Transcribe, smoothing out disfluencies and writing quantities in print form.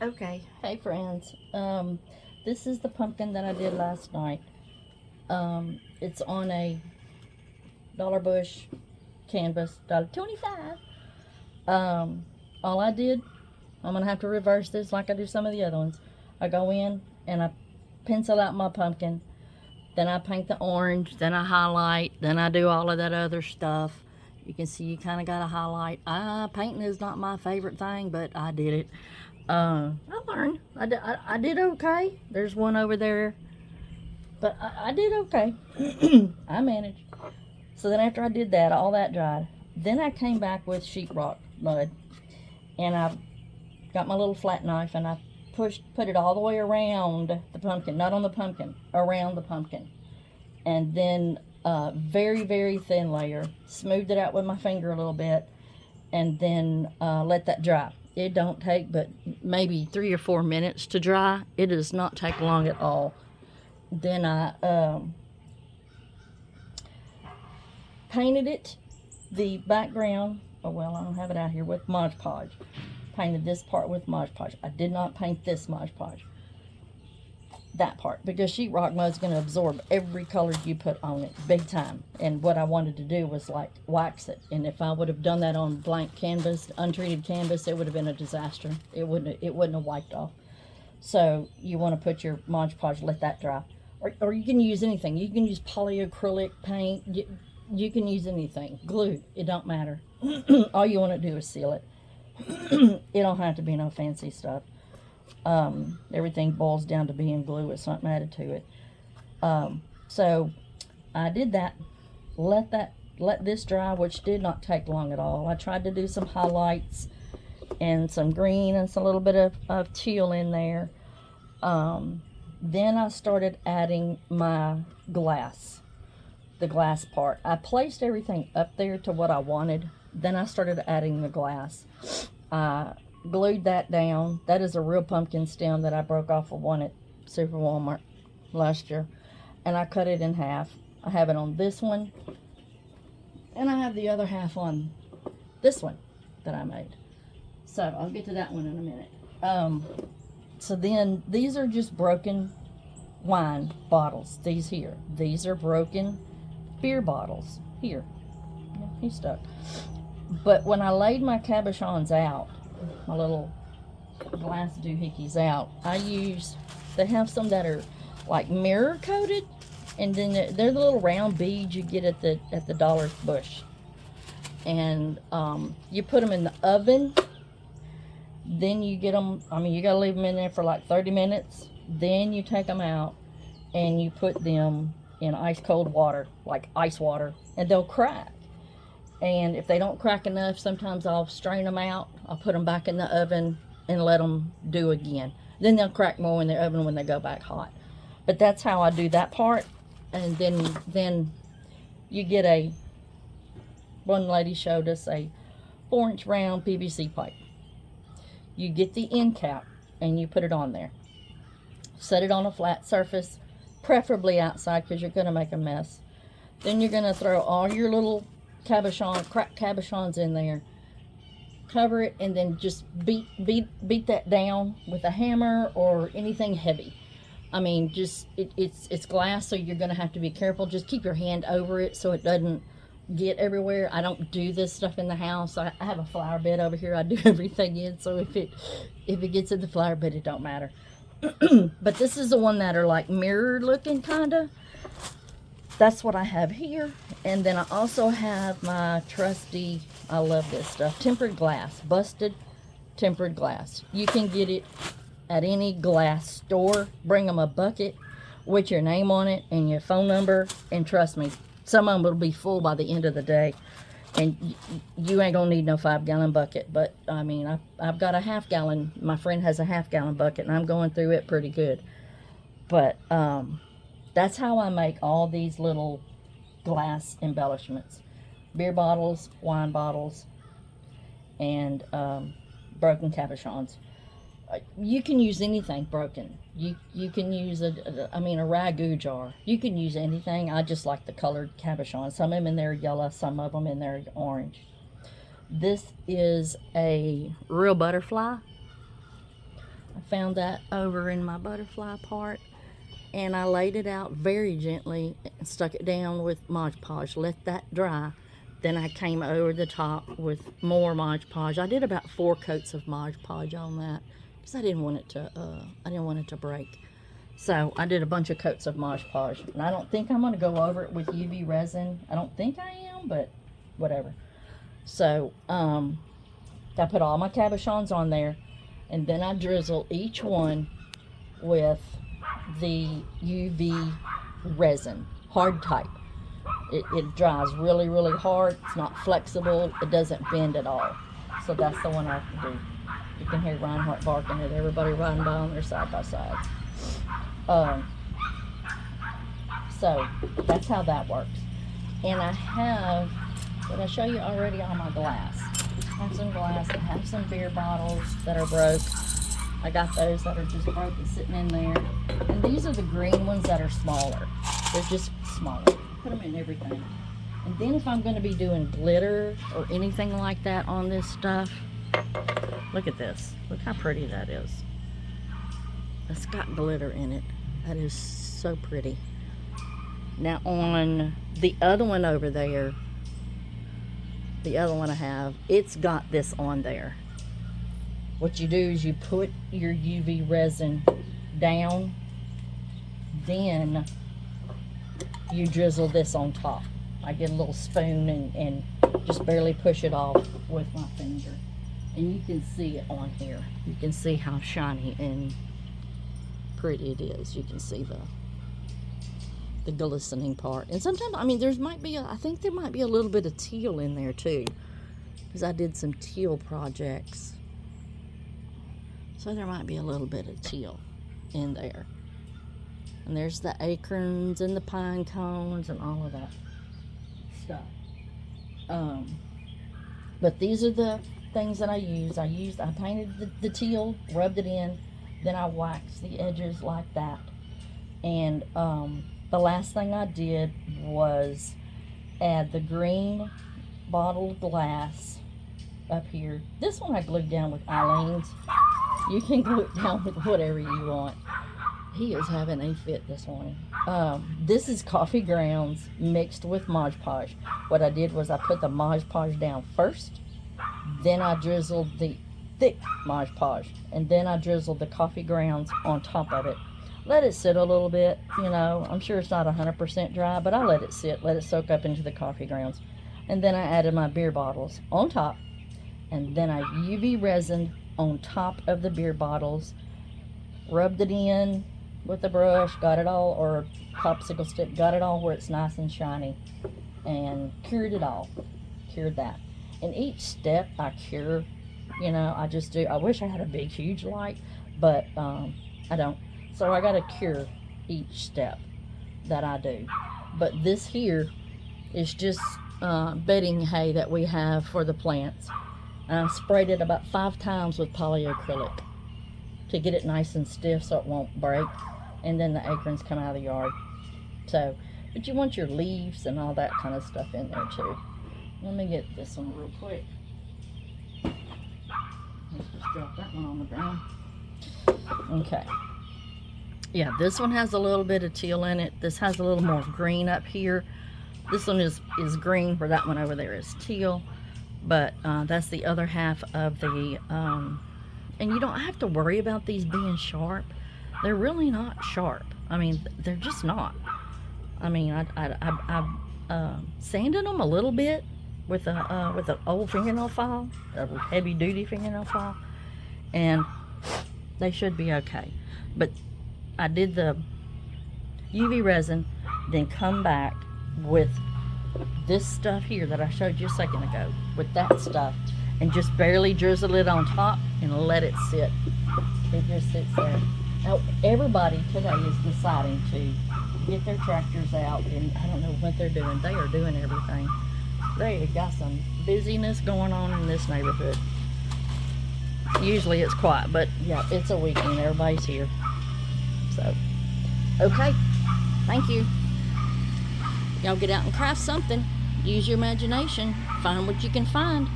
Okay. Hey friends, this is the pumpkin that I did last night. It's on a dollar bush canvas, $1.25. All I did, I'm gonna have to reverse this like I do some of the other ones. I go in and I pencil out my pumpkin, then I paint the orange, then I highlight, then I do all of that other stuff. You can see you kind of got to highlight. Painting is not my favorite thing, but I did it. I learned. I did okay. There's one over there, but I did okay. I managed. So then after I did that, all that dried. Then I came back with sheetrock mud, and I got my little flat knife and I put it all the way around the pumpkin, not on the pumpkin, around the pumpkin, and then very very thin layer. Smoothed it out with my finger a little bit, and then let that dry. It don't take but maybe 3 or 4 minutes to dry. It does not take long at all. Then I painted it, the background. Oh well, I don't have it out here with Mod Podge. Painted this part with Mod Podge. I did not paint this Mod Podge. That part, because sheetrock mud is going to absorb every color you put on it big time. And what I wanted to do was like wax it, and if I would have done that on blank canvas, untreated canvas, it would have been a disaster. It wouldn't have wiped off. So you want to put your Mod Podge, let that dry, or you can use anything. You can use polyacrylic paint. You can use anything, glue, it don't matter. All you want to do is seal it. It don't have to be no fancy stuff. Everything boils down to being glue with something added to it. So I did that. Let this dry, which did not take long at all. I tried to do some highlights and some green and some little bit of teal in there. Then I started adding my glass, the glass part. I placed everything up there to what I wanted. Then I started adding the glass. Glued that down. That is a real pumpkin stem that I broke off of one at Super Walmart last year, and I cut it in half. I have it on this one, and I have the other half on this one that I made. So I'll get to that one in a minute. So then these are just broken wine bottles. These here. These are broken beer bottles. Here. Yeah, he's stuck. But when I laid my cabochons out, my little glass doohickeys out, they have some that are like mirror coated, and then they're the little round beads you get at the dollar bush, and you put them in the oven. Then you get them, you gotta leave them in there for like 30 minutes. Then you take them out and you put them in ice cold water, like ice water, and they'll crack. And if they don't crack enough, sometimes I'll strain them out. I'll put them back in the oven and let them do again. Then they'll crack more in the oven when they go back hot. But that's how I do that part. And then you get one lady showed us a 4-inch round PVC pipe. You get the end cap and you put it on there. Set it on a flat surface, preferably outside because you're going to make a mess. Then you're going to throw all your little cracked cabochons in there, cover it, and then just beat that down with a hammer or anything heavy. It's glass, so you're gonna have to be careful. Just keep your hand over it so it doesn't get everywhere. I don't do this stuff in the house. I have a flower bed over here I do everything in, so if it gets in the flower bed, it don't matter. But this is the one that are like mirror looking kinda. That's what I have here. And then I also have my trusty, I love this stuff, tempered glass, busted tempered glass. You can get it at any glass store. Bring them a bucket with your name on it and your phone number, and trust me, some of them will be full by the end of the day, and you ain't gonna need no 5-gallon bucket. But I've got a half-gallon. My friend has a half-gallon bucket, and I'm going through it pretty good. But that's how I make all these little glass embellishments. Beer bottles, wine bottles, and broken cabochons. You can use anything broken. You can use a ragu jar. You can use anything. I just like the colored cabochons. Some of them in there are yellow, some of them in there are orange. This is a real butterfly. found that over in my butterfly part, and I laid it out very gently and stuck it down with Mod Podge, let that dry. Then I came over the top with more Mod Podge. I did about 4 coats of Mod Podge on that because I didn't want it to break. So I did a bunch of coats of Mod Podge, and I don't think I'm going to go over it with UV resin. I don't think I am, but whatever. So I put all my cabochons on there, and then I drizzle each one with the UV resin, hard type. It dries really, really hard. It's not flexible. It doesn't bend at all. So that's the one I do. You can hear Reinhardt barking at everybody riding by on their side-by-sides. So that's how that works. And I have, did I show you already all my glass? I have some glass. I have some beer bottles that are broke. I got those that are just broken sitting in there. And these are the green ones that are smaller. They're just smaller. Put them in everything. And then if I'm going to be doing glitter or anything like that on this stuff, look at this. Look how pretty that is. It's got glitter in it. That is so pretty. Now on the other one over there, the other one I have, it's got this on there. What you do is you put your UV resin down, then you drizzle this on top. I get a little spoon and just barely push it off with my finger. And you can see it on here. You can see how shiny and pretty it is. You can see the glistening part. And sometimes, I mean, I think there might be a little bit of teal in there too, because I did some teal projects. So there might be a little bit of teal in there. And there's the acorns and the pine cones and all of that stuff. But these are the things that I use. I painted the teal, rubbed it in, then I waxed the edges like that. And the last thing I did was add the green bottled glass up here. This one I glued down with Eileen's. You can glue it down with whatever you want. He is having a fit this morning. This is coffee grounds mixed with Mod Podge. What I did was I put the Mod Podge down first, then I drizzled the thick Mod Podge, and then I drizzled the coffee grounds on top of it. Let it sit a little bit, you know. I'm sure it's not 100% dry, but I let it sit, let it soak up into the coffee grounds. And then I added my beer bottles on top, and then I UV resined on top of the beer bottles, rubbed it in with a brush, got it all, or popsicle stick, got it all where it's nice and shiny, and cured it all. Cured that. And each step I cure, you know, I just do. I wish I had a big, huge light, but I don't. So I got to cure each step that I do. But this here is just bedding hay that we have for the plants. And I sprayed it about 5 times with polyacrylic to get it nice and stiff so it won't break. And then the acorns come out of the yard. So, but you want your leaves and all that kind of stuff in there too. Let me get this one real quick. Let's just drop that one on the ground. Okay. Yeah, this one has a little bit of teal in it. This has a little more green up here. This one is green, where that one over there is teal. But that's the other half of the, and you don't have to worry about these being sharp. They're really not sharp. I mean, they're just not. I mean, I sanded them a little bit with an old fingernail file, a heavy duty fingernail file, and they should be okay. But I did the UV resin, then come back with this stuff here that I showed you a second ago, with that stuff, and just barely drizzle it on top and let it sit. It just sits there. Now everybody today is deciding to get their tractors out, and I don't know what they're doing. They are doing everything. They got some busyness going on in this neighborhood. Usually it's quiet, but yeah, it's a weekend. Everybody's here. So, okay. Thank you. Y'all get out and craft something. Use your imagination. Find what you can find.